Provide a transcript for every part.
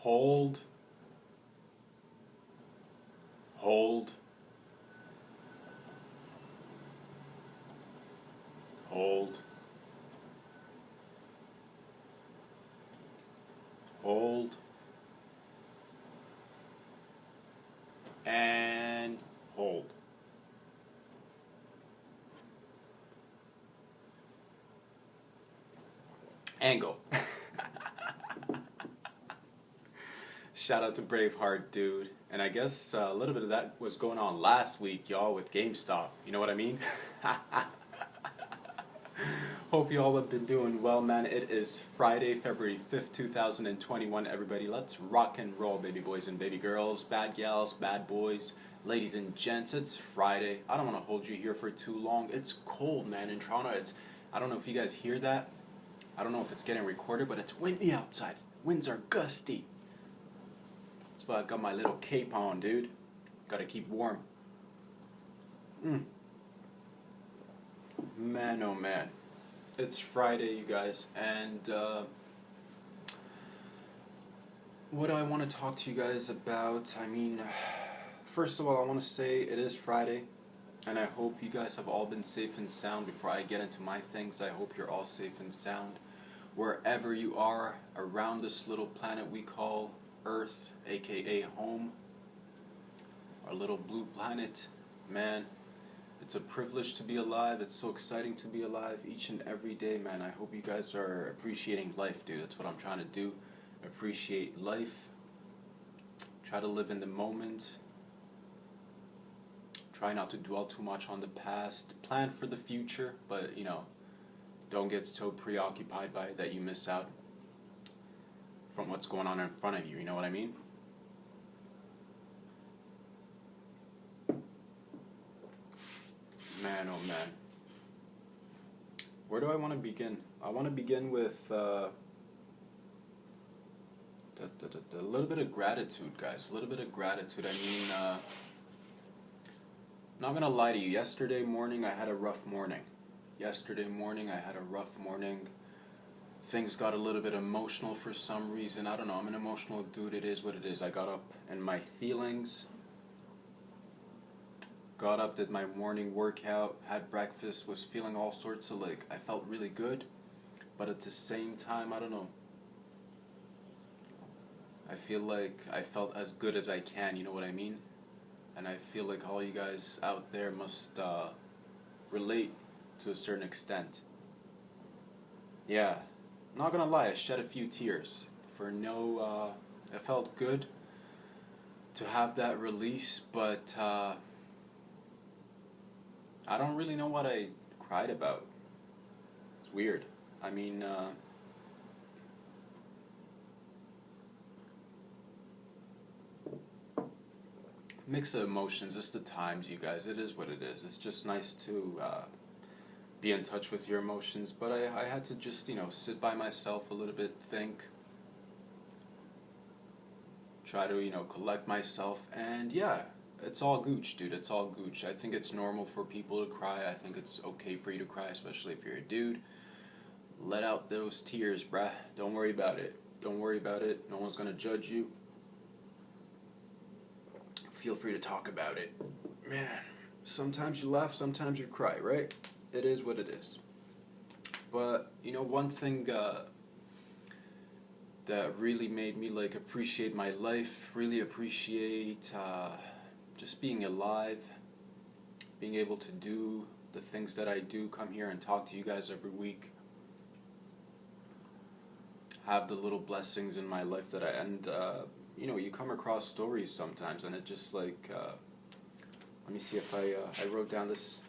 Hold, hold, hold, hold, and hold. And go. Shout out to Braveheart, dude. And I guess a little bit of that was going on last week, y'all, with GameStop. You know what I mean? Hope you all have been doing well, man. It is Friday, February 5th, 2021. Everybody, let's rock and roll, baby boys and baby girls, bad gals, bad boys, ladies and gents. It's Friday. I don't want to hold you here for too long. It's cold, man, in Toronto. I don't know if you guys hear that. I don't know if it's getting recorded, but it's windy outside. Winds are gusty. That's why I got my little cape on, dude. Gotta keep warm. Man, oh man. It's Friday, you guys, and what do I want to talk to you guys about? I mean, first of all, I want to say it is Friday, and I hope you guys have all been safe and sound. Before I get into my things, I hope you're all safe and sound wherever you are around this little planet we call Earth, aka home, our little blue planet. Man, it's a privilege to be alive. It's so exciting to be alive each and every day, man. I hope you guys are appreciating life, dude. That's what I'm trying to do. Appreciate life. Try to live in the moment. Try not to dwell too much on the past. Plan for the future, but, don't get so preoccupied by it that you miss out from what's going on in front of you. You know what I mean? Man, oh man. Where do I want to begin? I want to begin with a little bit of gratitude, guys. A little bit of gratitude. I mean, not going to lie to you. Yesterday morning, I had a rough morning. Things got a little bit emotional for some reason. I don't know. I'm an emotional dude. It is what it is. I got up and my feelings. Got up, did my morning workout, had breakfast, was feeling all sorts of I felt really good. But at the same time, I don't know. I feel like I felt as good as I can, you know what I mean? And I feel like all you guys out there must relate to a certain extent. Yeah. Not gonna lie, I shed a few tears it felt good to have that release, but I don't really know what I cried about. It's weird. I mean, mix of emotions, it's the times, you guys. It is what it is. It's just nice to be in touch with your emotions, but I had to just, sit by myself a little bit, think, try to, collect myself, and yeah, it's all gooch, dude, it's all gooch. I think it's normal for people to cry. I think it's okay for you to cry, especially if you're a dude. Let out those tears, bruh. Don't worry about it. Don't worry about it. No one's gonna judge you. Feel free to talk about it. Man, sometimes you laugh, sometimes you cry, right? It is what it is. But, one thing that really made me, appreciate my life, really appreciate just being alive, being able to do the things that I do, come here and talk to you guys every week, have the little blessings in my life you come across stories sometimes, and it just let me see if I wrote down this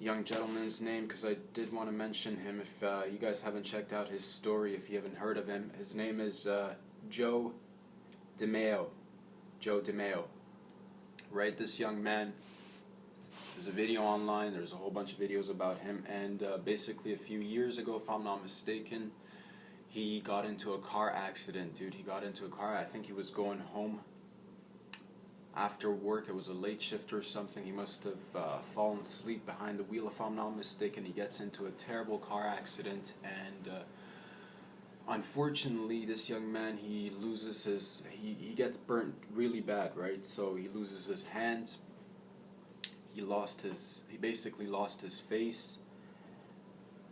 young gentleman's name, because I did want to mention him. If you guys haven't checked out his story, if you haven't heard of him, his name is Joe DeMeo. Right, this young man, there's a video online, there's a whole bunch of videos about him, and basically a few years ago, if I'm not mistaken, he got into a car accident, dude. I think he was going home after work. It was a late shift or something. He must have fallen asleep behind the wheel, if I'm not mistaken. He gets into a terrible car accident, and unfortunately, this young man, he loses his, he gets burnt really bad, right? So he loses his hands. He basically lost his face.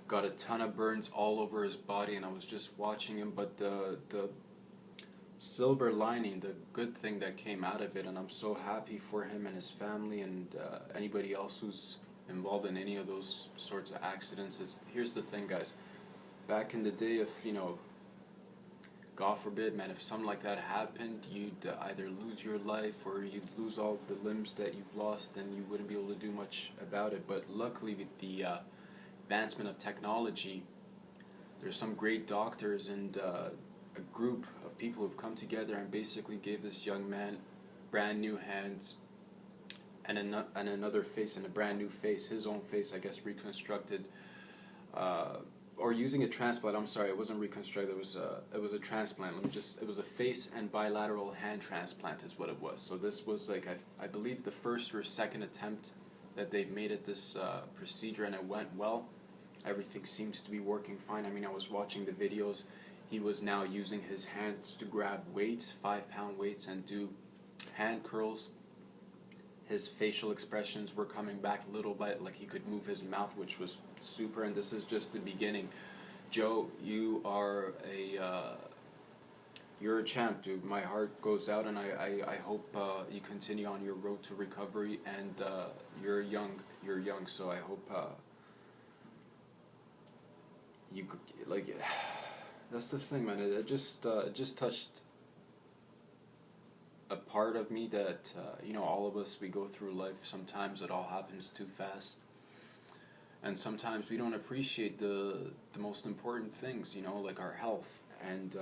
Got a ton of burns all over his body, and I was just watching him. But the silver lining, the good thing that came out of it, and I'm so happy for him and his family and anybody else who's involved in any of those sorts of accidents. Is here's the thing, guys. Back in the day, if God forbid, man, if something like that happened, you'd either lose your life or you'd lose all the limbs that you've lost, and you wouldn't be able to do much about it. But luckily, with the advancement of technology, there's some great doctors and a group of people who've come together and basically gave this young man brand new hands and another face and a brand new face, his own face, I guess, reconstructed. Or using a transplant. I'm sorry, it wasn't reconstructed. It was a transplant. It was a face and bilateral hand transplant, is what it was. So this was like I believe the first or second attempt that they've made at this procedure, and it went well. Everything seems to be working fine. I mean, I was watching the videos. He was now using his hands to grab weights, 5-pound weights, and do hand curls. His facial expressions were coming back little by like he could move his mouth, which was super. And this is just the beginning. Joe, you're a champ, dude. My heart goes out, and I hope you continue on your road to recovery. And you're young, so I hope you like. That's the thing, man. It just touched a part of me that all of us, we go through life. Sometimes it all happens too fast, and sometimes we don't appreciate the most important things, like our health. And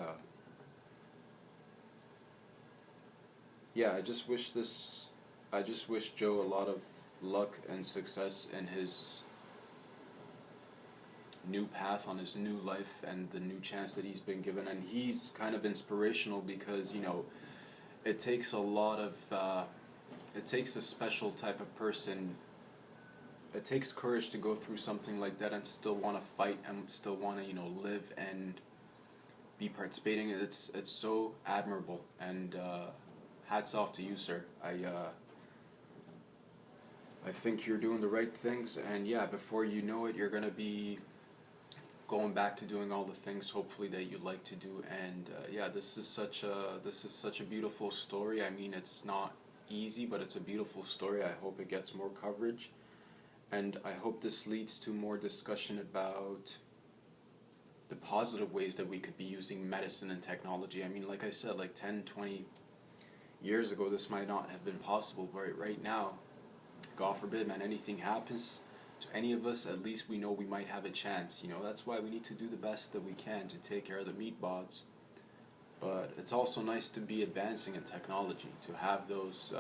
I just wish Joe a lot of luck and success in his new path, on his new life, and the new chance that he's been given. And he's kind of inspirational because it takes a lot of it takes a special type of person. It takes courage to go through something like that and still want to fight and still want to live and be participating. It's so admirable, and hats off to you, sir. I think you're doing the right things, and before you know it, you're gonna be going back to doing all the things, hopefully, that you like to do. And this is such a beautiful story. I mean, it's not easy, but it's a beautiful story. I hope it gets more coverage, and I hope this leads to more discussion about the positive ways that we could be using medicine and technology. I mean, like I said, like 10, 20 years ago, this might not have been possible, but right now, God forbid, man, anything happens to any of us, at least we know we might have a chance. That's why we need to do the best that we can to take care of the meatbots. But it's also nice to be advancing in technology, to have those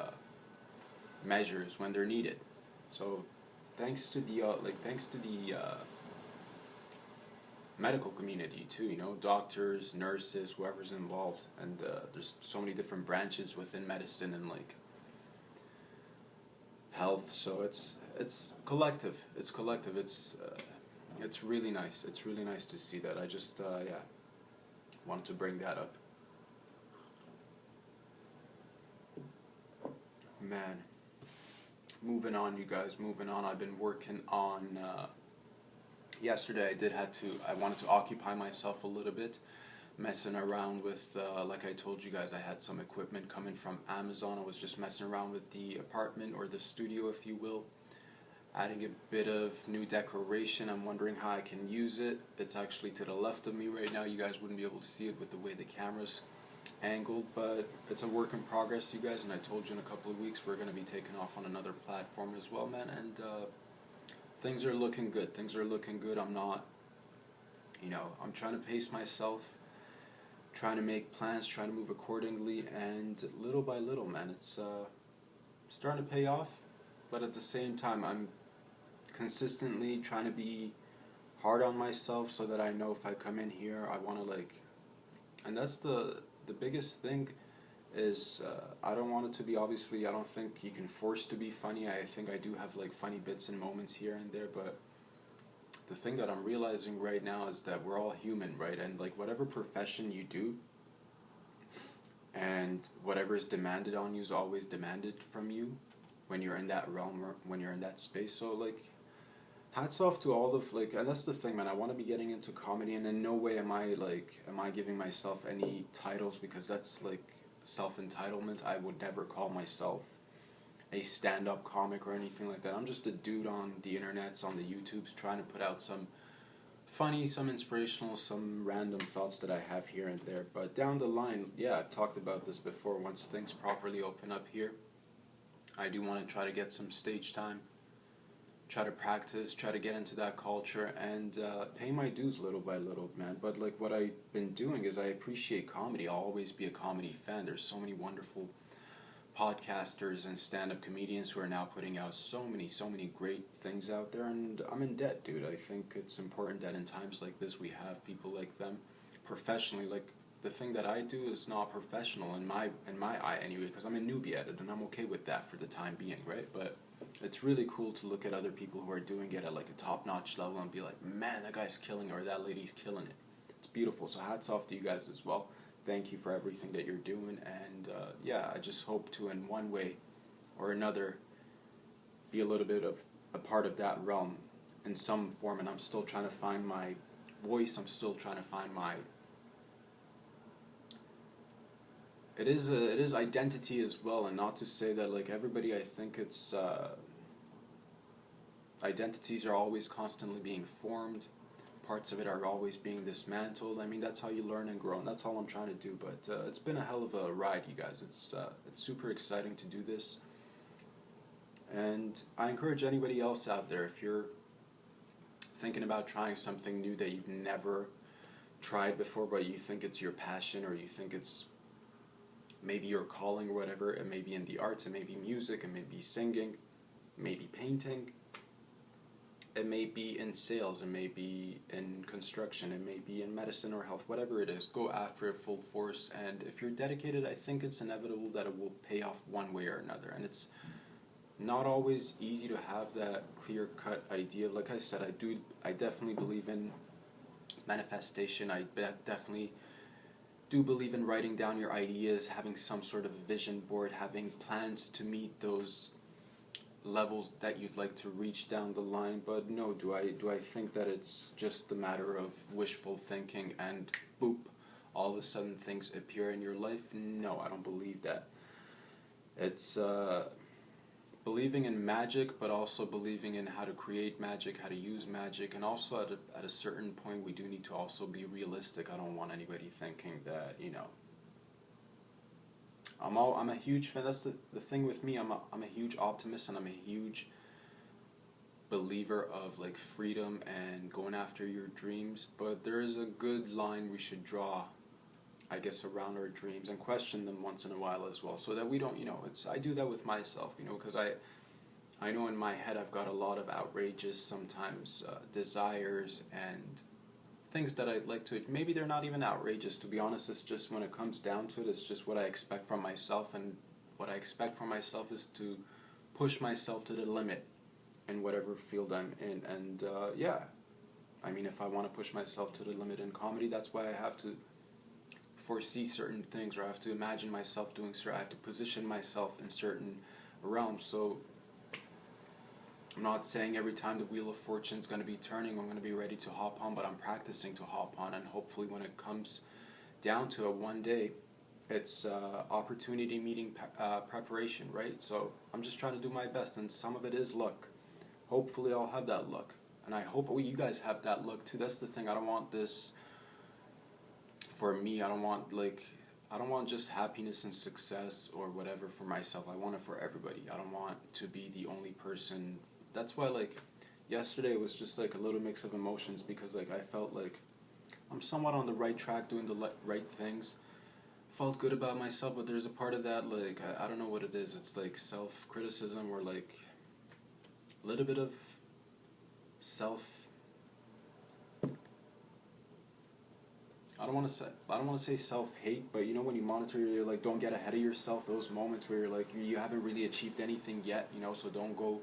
measures when they're needed. So thanks to the medical community too, doctors, nurses, whoever's involved. And there's so many different branches within medicine and health. So it's collective. It's collective. It's really nice. It's really nice to see that. I just wanted to bring that up. Man, moving on, you guys. Moving on. I've been working on. Yesterday, I wanted to occupy myself a little bit, messing around with, like I told you guys, I had some equipment coming from Amazon. I was just messing around with the apartment, or the studio, if you will, adding a bit of new decoration. I'm wondering how I can use it. It's actually to the left of me right now. You guys wouldn't be able to see it with the way the camera's angled, but it's a work in progress, you guys. And I told you in a couple of weeks we're going to be taking off on another platform as well, man. And things are looking good. Things are looking good. I'm not, I'm trying to pace myself, trying to make plans, trying to move accordingly, and little by little, man, it's starting to pay off. But at the same time, I'm consistently trying to be hard on myself, so that I know if I come in here, I want to and that's the biggest thing is I don't want it to be, obviously, I don't think you can force to be funny. I think I do have funny bits and moments here and there, but the thing that I'm realizing right now is that we're all human, right? And like whatever profession you do and whatever is demanded on you is always demanded from you when you're in that realm or when you're in that space. So like hats off to all the like, and that's the thing, man. I want to be getting into comedy, and in no way am I giving myself any titles, because that's like self entitlement. I would never call myself a stand up comic or anything like that. I'm just a dude on the internets, on the YouTubes, trying to put out some funny, some inspirational, some random thoughts that I have here and there. But down the line, yeah, I've talked about this before. Once things properly open up here, I do want to try to get some stage time, try to practice, try to get into that culture, and pay my dues little by little, man. But like what I've been doing is I appreciate comedy. I'll always be a comedy fan. There's so many wonderful podcasters and stand-up comedians who are now putting out so many great things out there, and I'm in debt, dude. I think it's important that in times like this we have people like them professionally. Like the thing that I do is not professional in my eye anyway, because I'm a newbie at it, and I'm okay with that for the time being, right? But it's really cool to look at other people who are doing it at like a top-notch level and be like, man, that guy's killing it, or that lady's killing it. It's beautiful. So hats off to you guys as well. Thank you for everything that you're doing, and yeah, I just hope to, in one way or another, be a little bit of a part of that realm in some form. And I'm still trying to find my voice. I'm still trying to find my. It is identity as well, and not to say that like everybody. I think it's identities are always constantly being formed. Parts of it are always being dismantled. I mean, that's how you learn and grow, and that's all I'm trying to do. But it's been a hell of a ride, you guys. It's super exciting to do this, and I encourage anybody else out there, if you're thinking about trying something new that you've never tried before, but you think it's your passion, or you think it's maybe your calling or whatever. It may be in the arts, it may be music, it may be singing, it may be painting. It may be in sales, it may be in construction, it may be in medicine or health, whatever it is, go after it full force. And if you're dedicated, I think it's inevitable that it will pay off one way or another. And it's not always easy to have that clear-cut idea. Like I said, I definitely believe in manifestation. I definitely do believe in writing down your ideas, having some sort of vision board, having plans to meet those levels that you'd like to reach down the line. But no, do I think that it's just a matter of wishful thinking and boop, all of a sudden things appear in your life? No, I don't believe that. It's believing in magic, but also believing in how to create magic, how to use magic, and also at a certain point we do need to also be realistic. I don't want anybody thinking that, you know, I'm a huge fan. That's the thing with me. I'm a huge optimist, and I'm a huge believer of like freedom and going after your dreams. But there is a good line we should draw, I guess, around our dreams and question them once in a while as well, so that we don't, you know, I do that with myself, you know, because I know in my head I've got a lot of outrageous sometimes desires and things that I'd like to, maybe they're not even outrageous, to be honest. It's just, when it comes down to it, it's just what I expect from myself, and what I expect from myself is to push myself to the limit in whatever field I'm in. And yeah, I mean, if I want to push myself to the limit in comedy, that's why I have to foresee certain things, or I have to imagine myself doing certain, I have to position myself in certain realms. So I'm not saying every time the Wheel of Fortune is going to be turning, I'm going to be ready to hop on, but I'm practicing to hop on, and hopefully when it comes down to it one day, it's opportunity meeting preparation, right? So I'm just trying to do my best, and some of it is luck. Hopefully I'll have that luck, and I hope you guys have that luck too. That's the thing. I don't want this for me. I don't want just happiness and success or whatever for myself. I want it for everybody. I don't want to be the only person. That's why, like, yesterday was just like a little mix of emotions, because like I felt like I'm somewhat on the right track, doing the right things. Felt good about myself, but there's a part of that, like, I don't know what it is. It's like self-criticism, or like a little bit of I don't want to say self-hate, but you know, when you monitor, you're like, don't get ahead of yourself. Those moments where you're like, you haven't really achieved anything yet, you know, so don't go.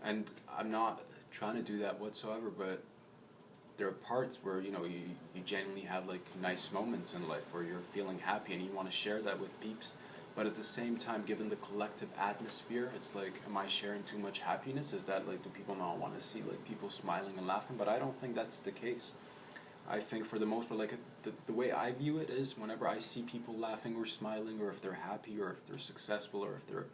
And I'm not trying to do that whatsoever, but there are parts where you genuinely have like nice moments in life where you're feeling happy and you want to share that with peeps. But at the same time, given the collective atmosphere, it's like, am I sharing too much happiness? Is that like, do people not want to see like people smiling and laughing? But I don't think that's the case. I think for the most part, like the way I view it is, whenever I see people laughing or smiling, or if they're happy, or if they're successful, or if they're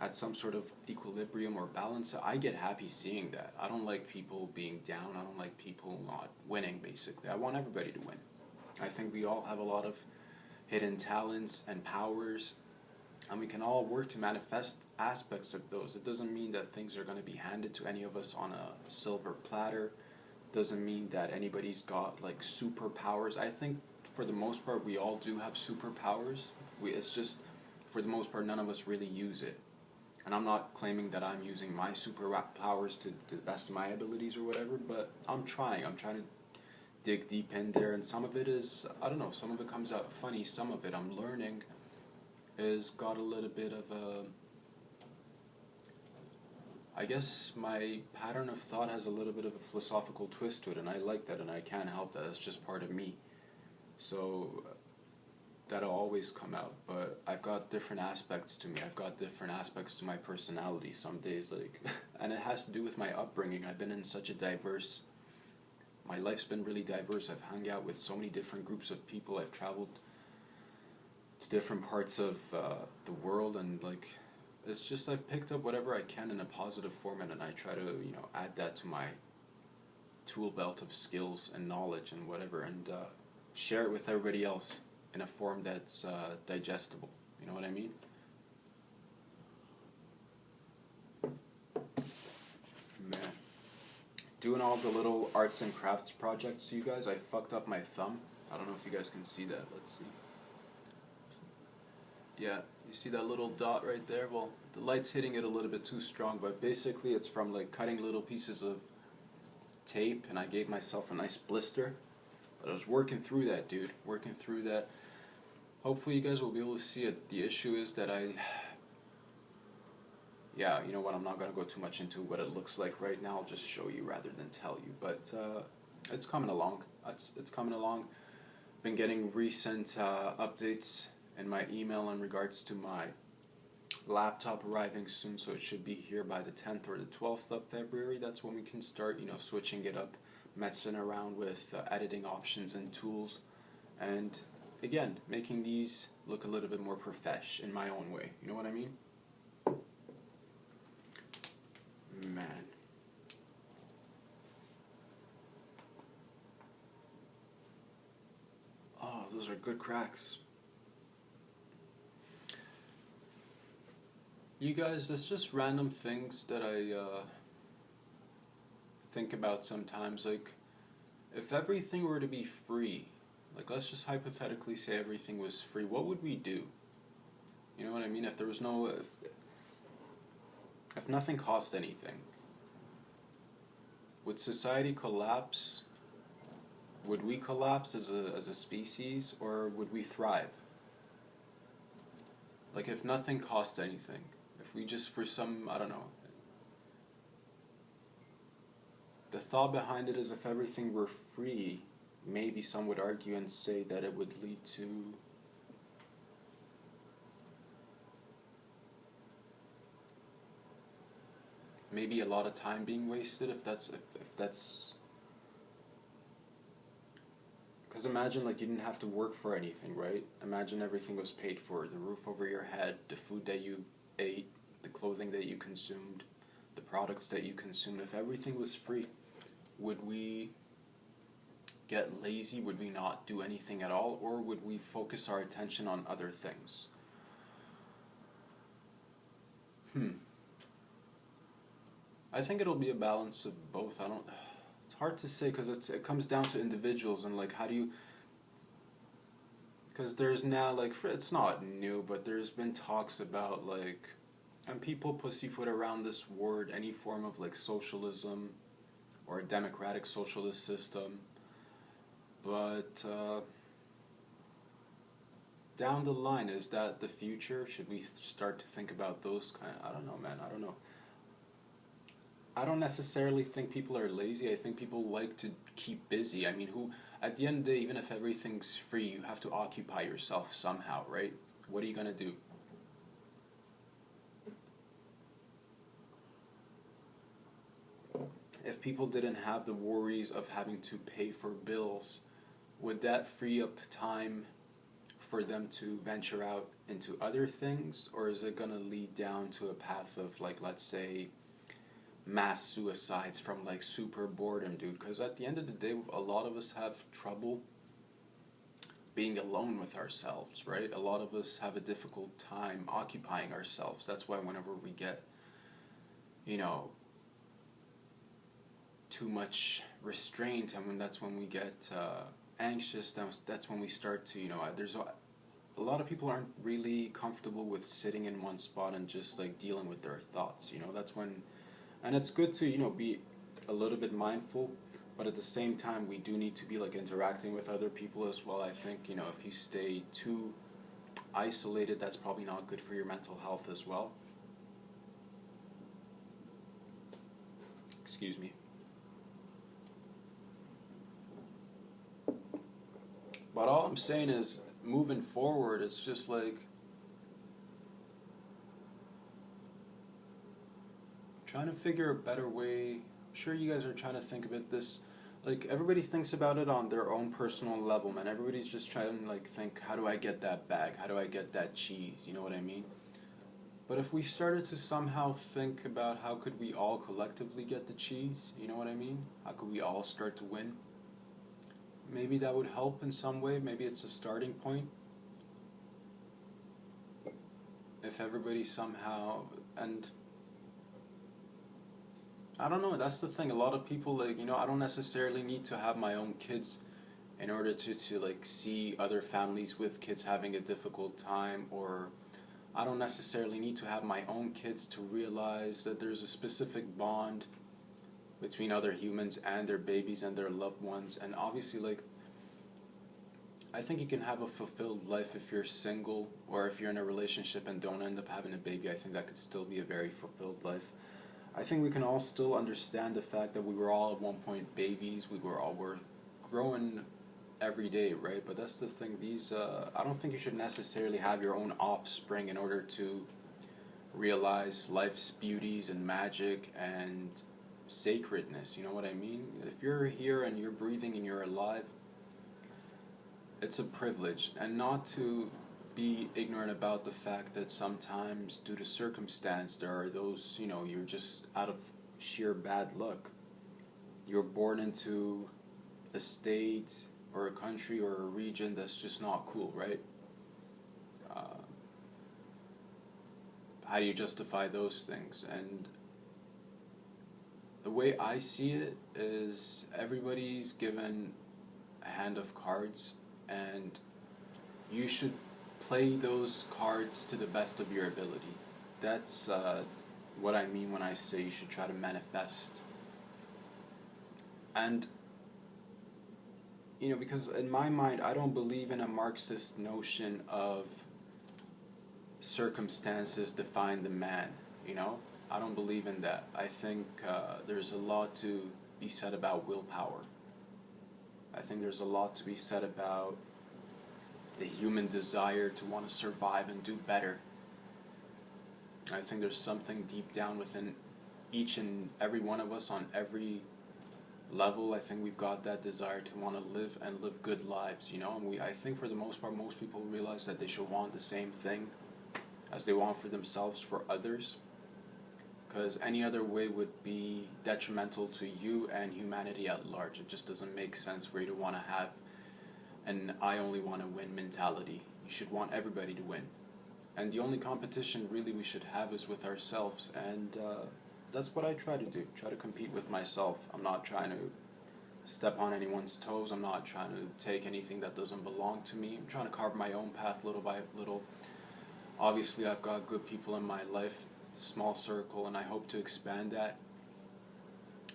at some sort of equilibrium or balance, I get happy seeing that. I don't like people being down. I don't like people not winning, basically. I want everybody to win. I think we all have a lot of hidden talents and powers, and we can all work to manifest aspects of those. It doesn't mean that things are going to be handed to any of us on a silver platter. Doesn't mean that anybody's got like superpowers. I think for the most part we all do have superpowers. It's just, for the most part, none of us really use it. And I'm not claiming that I'm using my superpowers to the best of my abilities or whatever, but I'm trying to dig deep in there, and some of it is, I don't know, some of it comes out funny, some of it I'm learning is got a little bit of a, I guess my pattern of thought has a little bit of a philosophical twist to it, and I like that, and I can't help that. It's just part of me. So that'll always come out, but I've got different aspects to me. I've got different aspects to my personality some days, like, and it has to do with my upbringing. I've been in such a diverse, my life's been really diverse. I've hung out with so many different groups of people. I've traveled to different parts of the world, and like, it's just I've picked up whatever I can in a positive format, and I try to, add that to my tool belt of skills and knowledge and whatever, and share it with everybody else in a form that's digestible. You know what I mean? Man. Doing all the little arts and crafts projects, you guys, I fucked up my thumb. I don't know if you guys can see that. Let's see. Yeah, you see that little dot right there? Well, the light's hitting it a little bit too strong, but basically it's from like cutting little pieces of tape, and I gave myself a nice blister. But I was working through that, dude. Working through that. Hopefully you guys will be able to see it. The issue is that yeah, you know what, I'm not going to go too much into what it looks like right now. I'll just show you rather than tell you. But it's coming along. It's coming along. Been getting recent updates in my email in regards to my laptop arriving soon, so it should be here by the 10th or the 12th of February. That's when we can start, switching it up, messing around with editing options and tools, and again, making these look a little bit more profesh in my own way. You know what I mean? Man. Oh, those are good cracks. You guys, it's just random things that I think about sometimes. Like, if everything were to be free, like, let's just hypothetically say everything was free, what would we do? You know what I mean? If there was no, if nothing cost anything, would society collapse? Would we collapse as a species, or would we thrive? Like, if nothing cost anything, if we just, for some, I don't know, the thought behind it is, if everything were free, maybe some would argue and say that it would lead to maybe a lot of time being wasted, if that's because imagine, like, you didn't have to work for anything, right? Imagine everything was paid for, the roof over your head, the food that you ate, the clothing that you consumed, the products that you consumed. If everything was free, would we get lazy? Would we not do anything at all? Or would we focus our attention on other things? I think it'll be a balance of both. It's hard to say, because it comes down to individuals, and like, how do you, because there's now, like, it's not new, but there's been talks about, like, and people pussyfoot around this word, any form of like socialism or a democratic socialist system, but down the line, is that the future? Should we start to think about those kind of, I don't know, man, I don't know. I don't necessarily think people are lazy. I think people like to keep busy. I mean, who at the end of the day, even if everything's free, you have to occupy yourself somehow, right? What are you gonna do? If people didn't have the worries of having to pay for bills, would that free up time for them to venture out into other things, or is it going to lead down to a path of, like, let's say, mass suicides from like super boredom, dude? Because at the end of the day, a lot of us have trouble being alone with ourselves, right? A lot of us have a difficult time occupying ourselves. That's why whenever we get, you know, too much restraint, and that's when we get anxious. That's when we start to, there's a lot of people aren't really comfortable with sitting in one spot and just like dealing with their thoughts. That's when, and it's good to be a little bit mindful, but at the same time we do need to be like interacting with other people as well. I think if you stay too isolated, that's probably not good for your mental health as well. Excuse me. But all I'm saying is, moving forward, it's just like trying to figure a better way. I'm sure you guys are trying to think about this. Like, everybody thinks about it on their own personal level, man. Everybody's just trying to like think, how do I get that bag? How do I get that cheese? You know what I mean? But if we started to somehow think about how could we all collectively get the cheese, you know what I mean? How could we all start to win? Maybe that would help in some way. Maybe it's a starting point. If everybody somehow, and I don't know, that's the thing. A lot of people, like, I don't necessarily need to have my own kids in order to like see other families with kids having a difficult time, or I don't necessarily need to have my own kids to realize that there's a specific bond between other humans and their babies and their loved ones. And obviously, like, I think you can have a fulfilled life if you're single, or if you're in a relationship and don't end up having a baby. I think that could still be a very fulfilled life. I think we can all still understand the fact that we were all at one point babies. We're growing every day, right? But that's the thing. I don't think you should necessarily have your own offspring in order to realize life's beauties and magic and sacredness. You know what I mean? If you're here and you're breathing and you're alive, it's a privilege. And not to be ignorant about the fact that sometimes, due to circumstance, there are those, you're just out of sheer bad luck. You're born into a state or a country or a region that's just not cool, right? How do you justify those things? And the way I see it is, everybody's given a hand of cards, and you should play those cards to the best of your ability. That's what I mean when I say you should try to manifest. And, because in my mind, I don't believe in a Marxist notion of circumstances define the man, I don't believe in that. I think there's a lot to be said about willpower. I think there's a lot to be said about the human desire to want to survive and do better. I think there's something deep down within each and every one of us on every level. I think we've got that desire to want to live and live good lives, and I think for the most part, most people realize that they should want the same thing as they want for themselves, for others, because any other way would be detrimental to you and humanity at large. It just doesn't make sense for you to want to have an I only want to win mentality. You should want everybody to win. And the only competition really we should have is with ourselves. And that's what I try to do. Try to compete with myself. I'm not trying to step on anyone's toes. I'm not trying to take anything that doesn't belong to me. I'm trying to carve my own path little by little. Obviously, I've got good people in my life, a small circle, and I hope to expand that.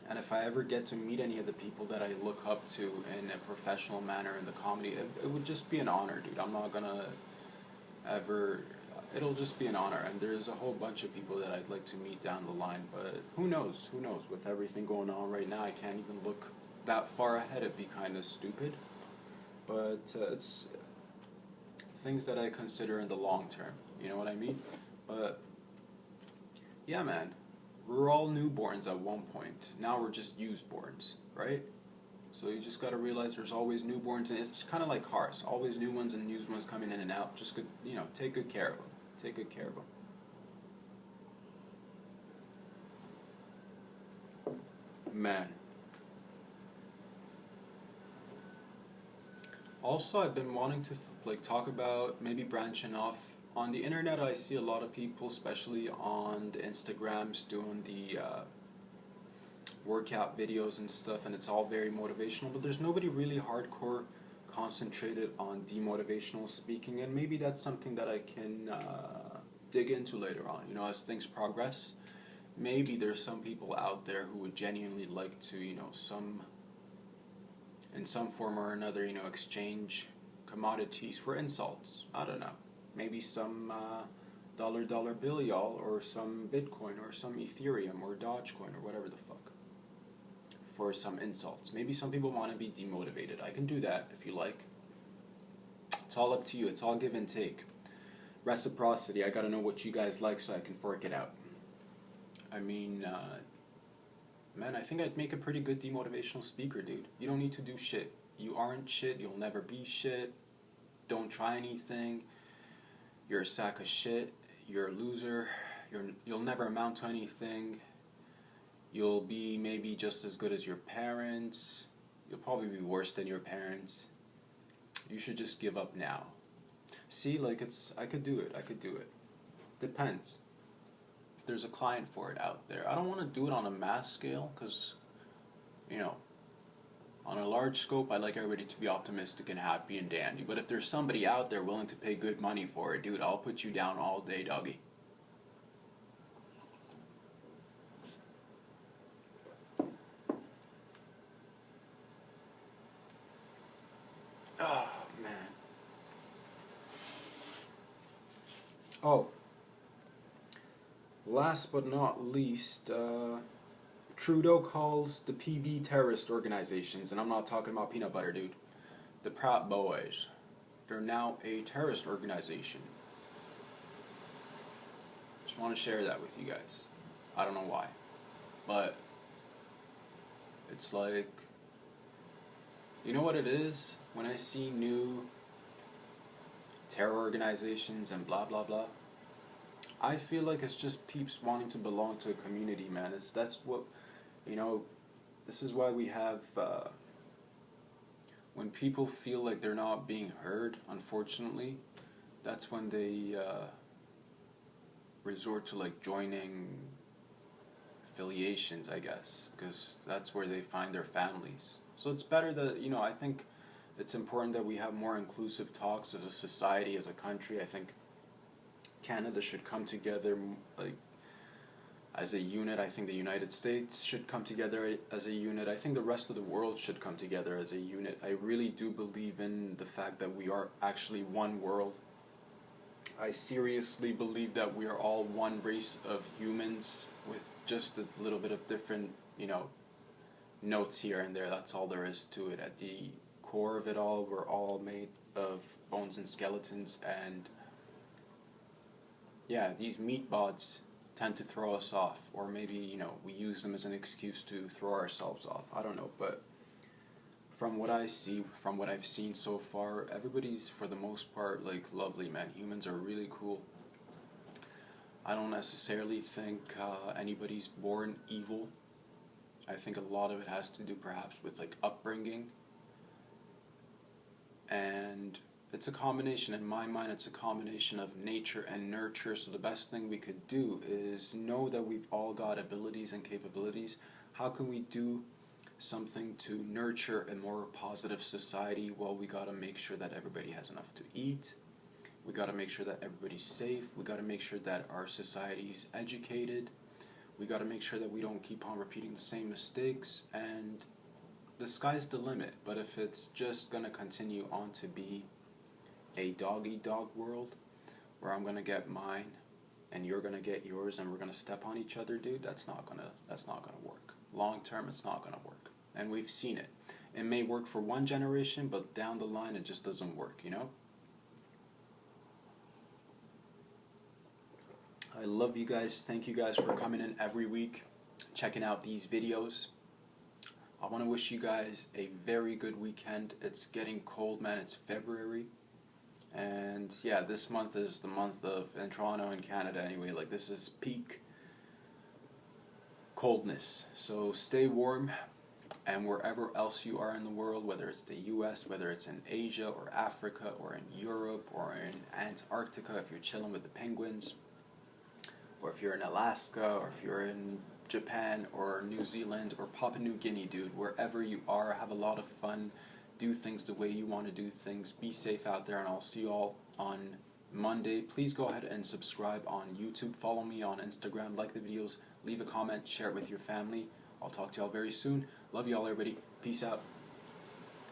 And if I ever get to meet any of the people that I look up to in a professional manner in the comedy, it would just be an honor, dude. I'm not gonna ever, it'll just be an honor. And there's a whole bunch of people that I'd like to meet down the line, but who knows? Who knows? With everything going on right now, I can't even look that far ahead. It'd be kind of stupid. But it's things that I consider in the long term. You know what I mean? But yeah, man, we're all newborns at one point. Now we're just useborns, right? So you just gotta realize there's always newborns, and it's just kind of like cars. Always new ones and used ones coming in and out. Just good, take good care of them. Take good care of them. Man. Also, I've been wanting to talk about maybe branching off. On the internet, I see a lot of people, especially on the Instagrams, doing the workout videos and stuff, and it's all very motivational, but there's nobody really hardcore concentrated on demotivational speaking, and maybe that's something that I can dig into later on, as things progress. Maybe there's some people out there who would genuinely like to, in some form or another, exchange commodities for insults. I don't know. Maybe some dollar bill, y'all, or some Bitcoin, or some Ethereum, or Dogecoin, or whatever the fuck, for some insults. Maybe some people want to be demotivated. I can do that if you like. It's all up to you. It's all give and take. Reciprocity. I gotta know what you guys like so I can fork it out. I mean, man, I think I'd make a pretty good demotivational speaker, dude. You don't need to do shit. You aren't shit. You'll never be shit. Don't try anything. You're a sack of shit. You're a loser. You'll never amount to anything. You'll be maybe just as good as your parents. You'll probably be worse than your parents. You should just give up now. See, I could do it. Depends. If there's a client for it out there. I don't want to do it on a mass scale because, on a large scope, I like everybody to be optimistic and happy and dandy. But if there's somebody out there willing to pay good money for it, dude, I'll put you down all day, doggy. Oh, man. Oh. Last but not least, Trudeau calls the PB terrorist organizations, and I'm not talking about peanut butter, dude. The Proud Boys. They're now a terrorist organization. Just want to share that with you guys. I don't know why. But it's like, you know what it is? When I see new terror organizations and blah blah blah, I feel like it's just peeps wanting to belong to a community, man. That's what, this is why we have, when people feel like they're not being heard, unfortunately, that's when they resort to joining affiliations, I guess, because that's where they find their families. So it's better that, I think it's important that we have more inclusive talks as a society, as a country. I think Canada should come together as a unit. I think the United States should come together as a unit. I think the rest of the world should come together as a unit. I really do believe in the fact that we are actually one world. I seriously believe that we are all one race of humans with just a little bit of different, notes here and there. That's all there is to it. At the core of it all, we're all made of bones and skeletons, and yeah, these meat bods tend to throw us off, or maybe, we use them as an excuse to throw ourselves off. I don't know, but from what I see, from what I've seen so far, everybody's, for the most part, lovely, man. Humans are really cool. I don't necessarily think anybody's born evil. I think a lot of it has to do perhaps with upbringing, and it's a combination. In my mind, it's a combination of nature and nurture. So the best thing we could do is know that we've all got abilities and capabilities. How can we do something to nurture a more positive society? Well, we got to make sure that everybody has enough to eat. We got to make sure that everybody's safe. We got to make sure that our society's educated. We got to make sure that we don't keep on repeating the same mistakes, and the sky's the limit. But if it's just going to continue on to be a dog-eat-dog world, where I'm gonna get mine and you're gonna get yours and we're gonna step on each other, dude, that's not gonna work. Long term, it's not gonna work. And we've seen it. It may work for one generation, but down the line it just doesn't work, you know? I love you guys. Thank you guys for coming in every week, checking out these videos. I want to wish you guys a very good weekend. It's getting cold, man. It's February. And yeah, this month is the month of, in Toronto and Canada anyway, like this is peak coldness. So stay warm, and wherever else you are in the world, whether it's the US, whether it's in Asia or Africa or in Europe or in Antarctica if you're chilling with the penguins, or if you're in Alaska, or if you're in Japan or New Zealand or Papua New Guinea, dude, wherever you are, have a lot of fun, do things the way you want to do things, be safe out there, and I'll see you all on Monday. Please go ahead and subscribe on YouTube, follow me on Instagram, like the videos, leave a comment, share it with your family. I'll talk to y'all very soon. Love y'all, everybody. Peace out.